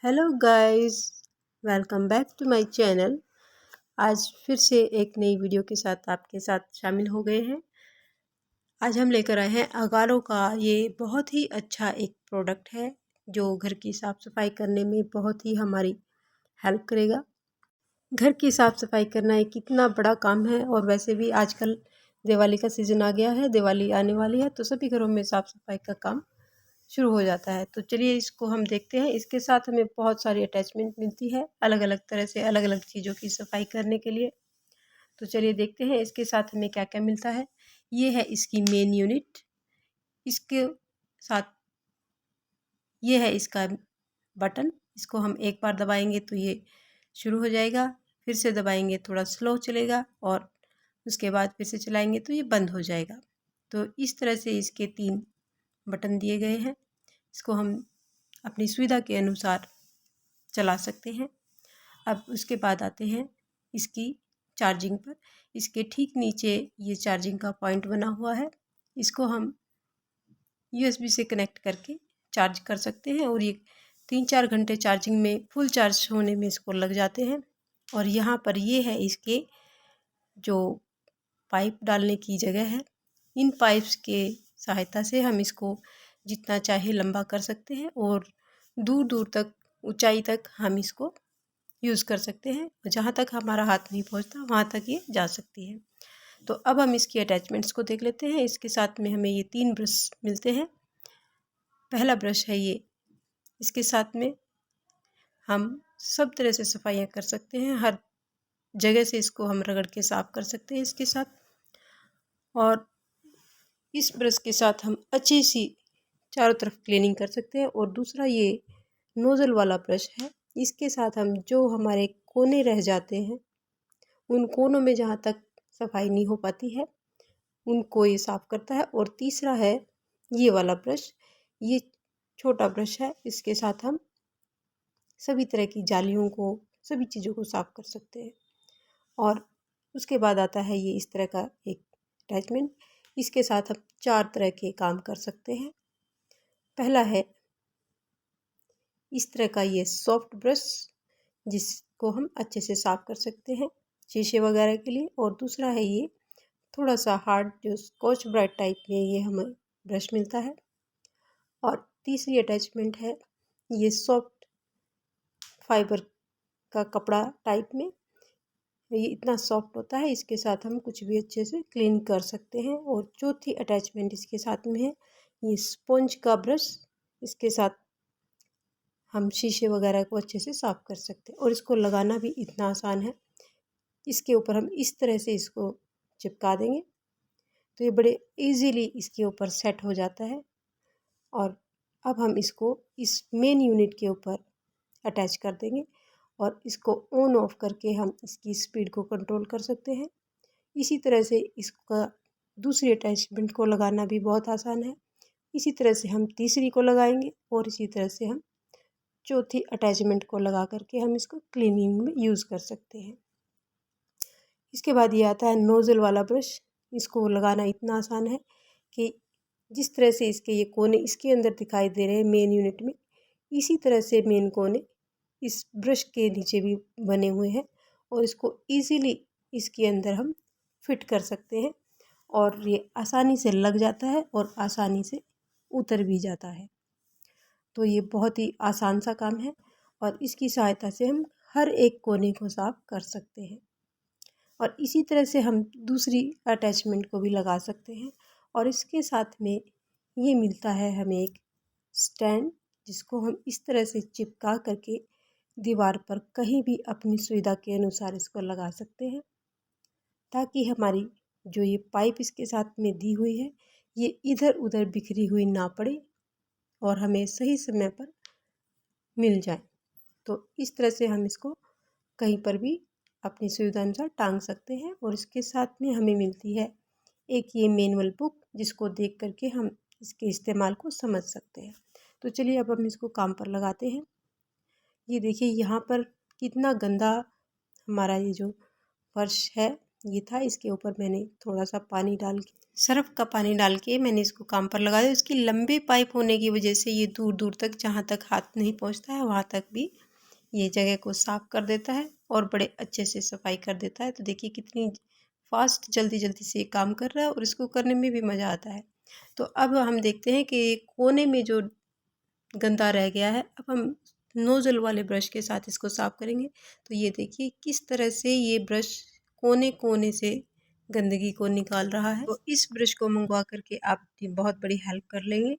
Hello guys, welcome back to my channel. आज फिर से एक नई वीडियो के साथ आपके साथ शामिल हो गए हैं। आज हम लेकर आए हैं अगारो का ये बहुत ही अच्छा एक प्रोडक्ट है जो घर की साफ़ सफाई करने में बहुत ही हमारी हेल्प करेगा। घर की साफ़ सफाई करना एक कितना बड़ा काम है और वैसे भी आजकल दिवाली का सीज़न आ गया है, दिवाली आने वाली है तो सभी घरों में साफ़ सफाई का काम शुरू हो जाता है। तो चलिए इसको हम देखते हैं। इसके साथ हमें बहुत सारी अटैचमेंट मिलती है अलग अलग तरह से, अलग अलग चीज़ों की सफाई करने के लिए। तो चलिए देखते हैं इसके साथ हमें क्या क्या मिलता है। ये है इसकी मेन यूनिट। इसके साथ ये है इसका बटन। इसको हम एक बार दबाएंगे तो ये शुरू हो जाएगा, फिर से दबाएंगे थोड़ा स्लो चलेगा और उसके बाद फिर से चलाएंगे तो ये बंद हो जाएगा। तो इस तरह से इसके 3 बटन दिए गए हैं। इसको हम अपनी सुविधा के अनुसार चला सकते हैं। अब उसके बाद आते हैं इसकी चार्जिंग पर। इसके ठीक नीचे ये चार्जिंग का पॉइंट बना हुआ है। इसको हम यूएसबी से कनेक्ट करके चार्ज कर सकते हैं और ये 3-4 घंटे चार्जिंग में, फुल चार्ज होने में इसको लग जाते हैं। और यहाँ पर ये है इसके जो पाइप डालने की जगह है। इन पाइप्स के सहायता से हम इसको जितना चाहे लंबा कर सकते हैं और दूर दूर तक, ऊंचाई तक हम इसको यूज़ कर सकते हैं। जहाँ तक हमारा हाथ नहीं पहुँचता वहाँ तक ये जा सकती है। तो अब हम इसकी अटैचमेंट्स को देख लेते हैं। इसके साथ में हमें ये 3 ब्रश मिलते हैं। पहला ब्रश है ये। इसके साथ में हम सब तरह से सफाइयाँ कर सकते हैं, हर जगह से इसको हम रगड़ के साफ़ कर सकते हैं इसके साथ। और इस ब्रश के साथ हम अच्छी सी चारों तरफ क्लीनिंग कर सकते हैं। और दूसरा ये नोज़ल वाला ब्रश है। इसके साथ हम जो हमारे कोने रह जाते हैं, उन कोनों में जहाँ तक सफाई नहीं हो पाती है उनको ये साफ़ करता है। और तीसरा है ये वाला ब्रश। ये छोटा ब्रश है। इसके साथ हम सभी तरह की जालियों को, सभी चीज़ों को साफ़ कर सकते हैं। और उसके बाद आता है ये इस तरह का एक अटैचमेंट। इसके साथ हम 4 तरह के काम कर सकते हैं। पहला है इस तरह का ये सॉफ्ट ब्रश, जिसको हम अच्छे से साफ़ कर सकते हैं शीशे वगैरह के लिए। और दूसरा है ये थोड़ा सा हार्ड, जो स्कॉच ब्राइट टाइप में ये हमें ब्रश मिलता है। और तीसरी अटैचमेंट है ये सॉफ्ट फाइबर का कपड़ा टाइप में। ये इतना सॉफ्ट होता है, इसके साथ हम कुछ भी अच्छे से क्लीन कर सकते हैं। और चौथी अटैचमेंट इसके साथ में है ये स्पंज का ब्रश। इसके साथ हम शीशे वगैरह को अच्छे से साफ़ कर सकते हैं। और इसको लगाना भी इतना आसान है। इसके ऊपर हम इस तरह से इसको चिपका देंगे तो ये बड़े इजीली इसके ऊपर सेट हो जाता है। और अब हम इसको इस मेन यूनिट के ऊपर अटैच कर देंगे और इसको ऑन ऑफ करके हम इसकी स्पीड को कंट्रोल कर सकते हैं। इसी तरह से इसका दूसरी अटैचमेंट को लगाना भी बहुत आसान है। इसी तरह से हम तीसरी को लगाएंगे और इसी तरह से हम चौथी अटैचमेंट को लगा करके हम इसको क्लीनिंग में यूज़ कर सकते हैं। इसके बाद ये आता है नोज़ल वाला ब्रश। इसको लगाना इतना आसान है कि जिस तरह से इसके ये कोने इसके अंदर दिखाई दे रहे हैं मेन यूनिट में, इसी तरह से मेन कोने इस ब्रश के नीचे भी बने हुए हैं। और इसको इजीली इसके अंदर हम फिट कर सकते हैं और ये आसानी से लग जाता है और आसानी से उतर भी जाता है। तो ये बहुत ही आसान सा काम है और इसकी सहायता से हम हर एक कोने को साफ कर सकते हैं। और इसी तरह से हम दूसरी अटैचमेंट को भी लगा सकते हैं। और इसके साथ में ये मिलता है हमें एक स्टैंड, जिसको हम इस तरह से चिपका करके दीवार पर कहीं भी अपनी सुविधा के अनुसार इसको लगा सकते हैं, ताकि हमारी जो ये पाइप इसके साथ में दी हुई है ये इधर उधर बिखरी हुई ना पड़े और हमें सही समय पर मिल जाए। तो इस तरह से हम इसको कहीं पर भी अपनी सुविधा अनुसार टांग सकते हैं। और इसके साथ में हमें मिलती है एक ये मैनुअल बुक, जिसको देख करके हम इसके इस्तेमाल को समझ सकते हैं। तो चलिए अब हम इसको काम पर लगाते हैं। ये देखिए यहाँ पर कितना गंदा हमारा ये जो फर्श है ये था। इसके ऊपर मैंने थोड़ा सा पानी डाल के, सर्फ का पानी डाल के मैंने इसको काम पर लगा दिया। इसकी लंबे पाइप होने की वजह से ये दूर दूर तक, जहाँ तक हाथ नहीं पहुँचता है वहाँ तक भी ये जगह को साफ़ कर देता है और बड़े अच्छे से सफाई कर देता है। तो देखिए कितनी फास्ट जल्दी जल्दी से ये काम कर रहा है और इसको करने में भी मज़ा आता है। तो अब हम देखते हैं कि कोने में जो गंदा रह गया है, अब हम नोज़ल वाले ब्रश के साथ इसको साफ़ करेंगे। तो ये देखिए किस तरह से ये ब्रश कोने कोने से गंदगी को निकाल रहा है। तो इस ब्रश को मंगवा करके आप बहुत बड़ी हेल्प कर लेंगे,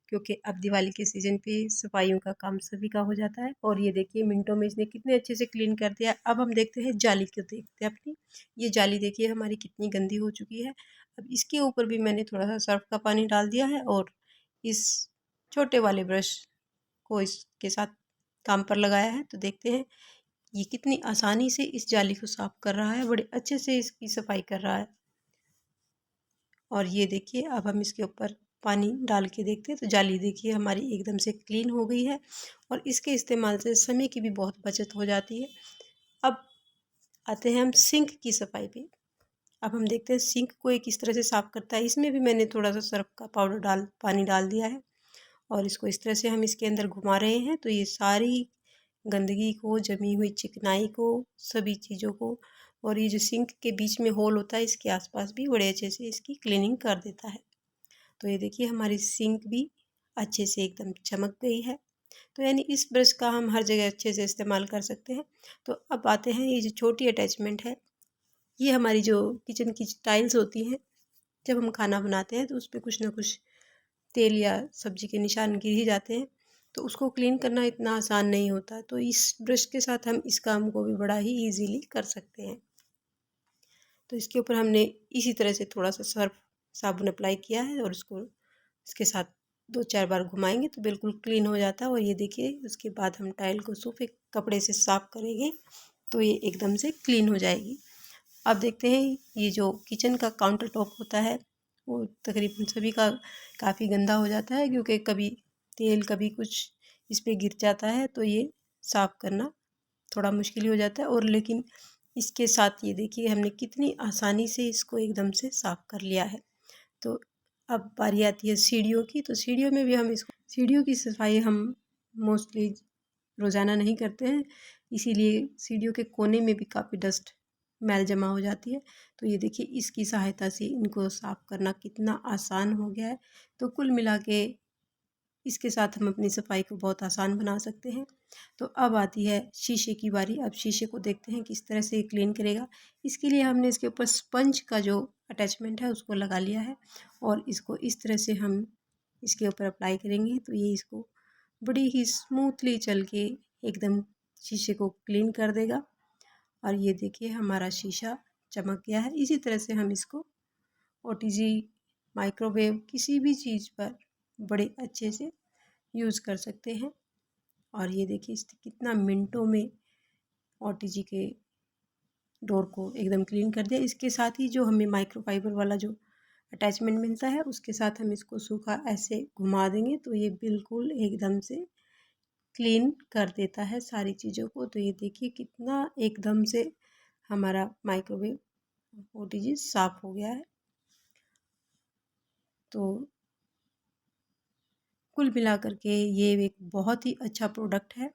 क्योंकि अब दिवाली के सीज़न पे सफाइयों का काम सभी का हो जाता है। और ये देखिए मिनटों में इसने कितने अच्छे से क्लीन कर दिया। अब हम देखते हैं जाली को, देखते हैं अपनी। ये जाली देखिए हमारी कितनी गंदी हो चुकी है। अब इसके ऊपर भी मैंने थोड़ा सा सर्फ का पानी डाल दिया है और इस छोटे वाले ब्रश को इसके साथ काम पर लगाया है। तो देखते हैं ये कितनी आसानी से इस जाली को साफ कर रहा है, बड़े अच्छे से इसकी सफाई कर रहा है। और ये देखिए अब हम इसके ऊपर पानी डाल के देखते हैं तो जाली देखिए हमारी एकदम से क्लीन हो गई है। और इसके इस्तेमाल से समय की भी बहुत बचत हो जाती है। अब आते हैं हम सिंक की सफाई पे। अब हम देखते हैं सिंक को ये किस तरह से साफ़ करता है। इसमें भी मैंने थोड़ा सा सर्फ का पाउडर पानी डाल दिया है और इसको इस तरह से हम इसके अंदर घुमा रहे हैं। तो ये सारी गंदगी को, जमी हुई चिकनाई को, सभी चीज़ों को, और ये जो सिंक के बीच में होल होता है इसके आसपास भी बड़े अच्छे से इसकी क्लीनिंग कर देता है। तो ये देखिए हमारी सिंक भी अच्छे से एकदम चमक गई है। तो यानी इस ब्रश का हम हर जगह अच्छे से इस्तेमाल कर सकते हैं। तो अब आते हैं, ये जो छोटी अटैचमेंट है, ये हमारी जो किचन की टाइल्स होती हैं, जब हम खाना बनाते हैं तो उस पर कुछ ना कुछ तेल या सब्जी के निशान गिर ही जाते हैं। तो उसको क्लीन करना इतना आसान नहीं होता। तो इस ब्रश के साथ हम इस काम को भी बड़ा ही ईजीली कर सकते हैं। तो इसके ऊपर हमने इसी तरह से थोड़ा सा सर्फ साबुन अप्लाई किया है और उसको इसके साथ 2-4 बार घुमाएंगे तो बिल्कुल क्लीन हो जाता है। और ये देखिए उसके बाद हम टाइल को सूखे कपड़े से साफ़ करेंगे तो ये एकदम से क्लीन हो जाएगी। अब देखते हैं ये जो किचन का काउंटर टॉप होता है वो तकरीबन सभी का काफ़ी गंदा हो जाता है, क्योंकि कभी तेल कभी कुछ इस पर गिर जाता है। तो ये साफ़ करना थोड़ा मुश्किल हो जाता है। और लेकिन इसके साथ ये देखिए हमने कितनी आसानी से इसको एकदम से साफ़ कर लिया है। तो अब बारी आती है सीढ़ियों की। तो सीढ़ियों में भी हम इसको, सीढ़ियों की सफाई हम मोस्टली रोज़ाना नहीं करते हैं, इसीलिए सीढ़ियों के कोने में भी काफ़ी डस्ट मैल जमा हो जाती है। तो ये देखिए इसकी सहायता से इनको साफ़ करना कितना आसान हो गया है। तो कुल मिला के इसके साथ हम अपनी सफाई को बहुत आसान बना सकते हैं। तो अब आती है शीशे की बारी। अब शीशे को देखते हैं किस तरह से ये क्लीन करेगा। इसके लिए हमने इसके ऊपर स्पंज का जो अटैचमेंट है उसको लगा लिया है और इसको इस तरह से हम इसके ऊपर अप्लाई करेंगे तो ये इसको बड़ी ही स्मूथली चल के एकदम शीशे को क्लीन कर देगा। और ये देखिए हमारा शीशा चमक गया है। इसी तरह से हम इसको ओटीजी, माइक्रोवेव, किसी भी चीज़ पर बड़े अच्छे से यूज़ कर सकते हैं। और ये देखिए इसने कितना मिनटों में ओटीजी के डोर को एकदम क्लीन कर दिया। इसके साथ ही जो हमें माइक्रोफाइबर वाला जो अटैचमेंट मिलता है उसके साथ हम इसको सूखा ऐसे घुमा देंगे तो ये बिल्कुल एकदम से क्लीन कर देता है सारी चीज़ों को। तो ये देखिए कितना एकदम से हमारा माइक्रोवेव ओटीजी साफ़ हो गया है। तो कुल मिलाकर के ये एक बहुत ही अच्छा प्रोडक्ट है।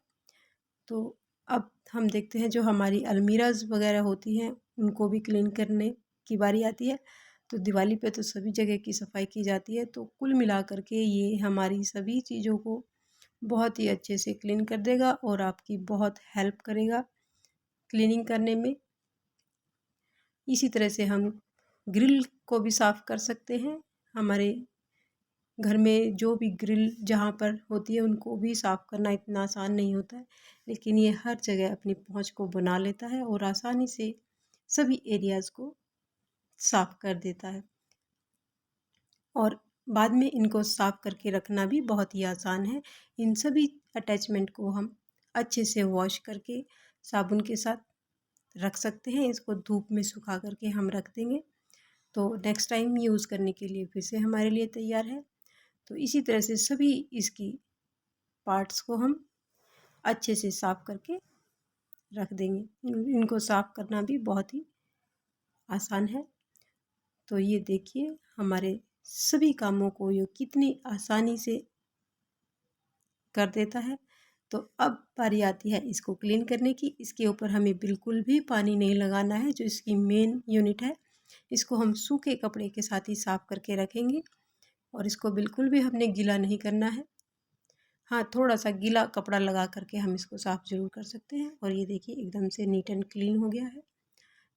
तो अब हम देखते हैं जो हमारी अलमीराज वगैरह होती हैं उनको भी क्लीन करने की बारी आती है। तो दिवाली पे तो सभी जगह की सफाई की जाती है। तो कुल मिलाकर के ये हमारी सभी चीज़ों को बहुत ही अच्छे से क्लीन कर देगा और आपकी बहुत हेल्प करेगा क्लीनिंग करने में। इसी तरह से हम ग्रिल को भी साफ़ कर सकते हैं। हमारे घर में जो भी ग्रिल जहाँ पर होती है उनको भी साफ़ करना इतना आसान नहीं होता है, लेकिन ये हर जगह अपनी पहुँच को बना लेता है और आसानी से सभी एरियाज़ को साफ़ कर देता है। और बाद में इनको साफ़ करके रखना भी बहुत ही आसान है। इन सभी अटैचमेंट को हम अच्छे से वॉश करके साबुन के साथ रख सकते हैं। इसको धूप में सुखा करके हम रख देंगे तो नेक्स्ट टाइम यूज़ करने के लिए फिर से हमारे लिए तैयार है। तो इसी तरह से सभी इसकी पार्ट्स को हम अच्छे से साफ़ करके रख देंगे। इनको साफ़ करना भी बहुत ही आसान है। तो ये देखिए हमारे सभी कामों को ये कितनी आसानी से कर देता है। तो अब बारी आती है इसको क्लीन करने की। इसके ऊपर हमें बिल्कुल भी पानी नहीं लगाना है, जो इसकी मेन यूनिट है। इसको हम सूखे कपड़े के साथ ही साफ़ करके रखेंगे और इसको बिल्कुल भी हमने गीला नहीं करना है। हाँ, थोड़ा सा गीला कपड़ा लगा करके हम इसको साफ़ ज़रूर कर सकते हैं। और ये देखिए एकदम से नीट एंड क्लीन हो गया है।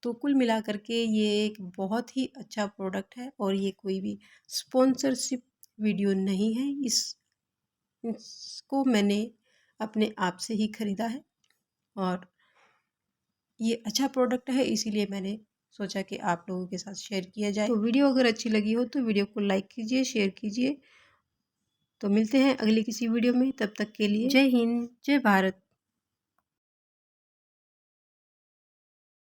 तो कुल मिला करके ये एक बहुत ही अच्छा प्रोडक्ट है और ये कोई भी स्पॉन्सरशिप वीडियो नहीं है। इसको मैंने अपने आप से ही ख़रीदा है और ये अच्छा प्रोडक्ट है, इसीलिए मैंने सोचा कि आप लोगों के साथ शेयर किया जाए। तो वीडियो अगर अच्छी लगी हो तो वीडियो को लाइक कीजिए, शेयर कीजिए। तो मिलते हैं अगली किसी वीडियो में, तब तक के लिए जय हिंद, जय भारत।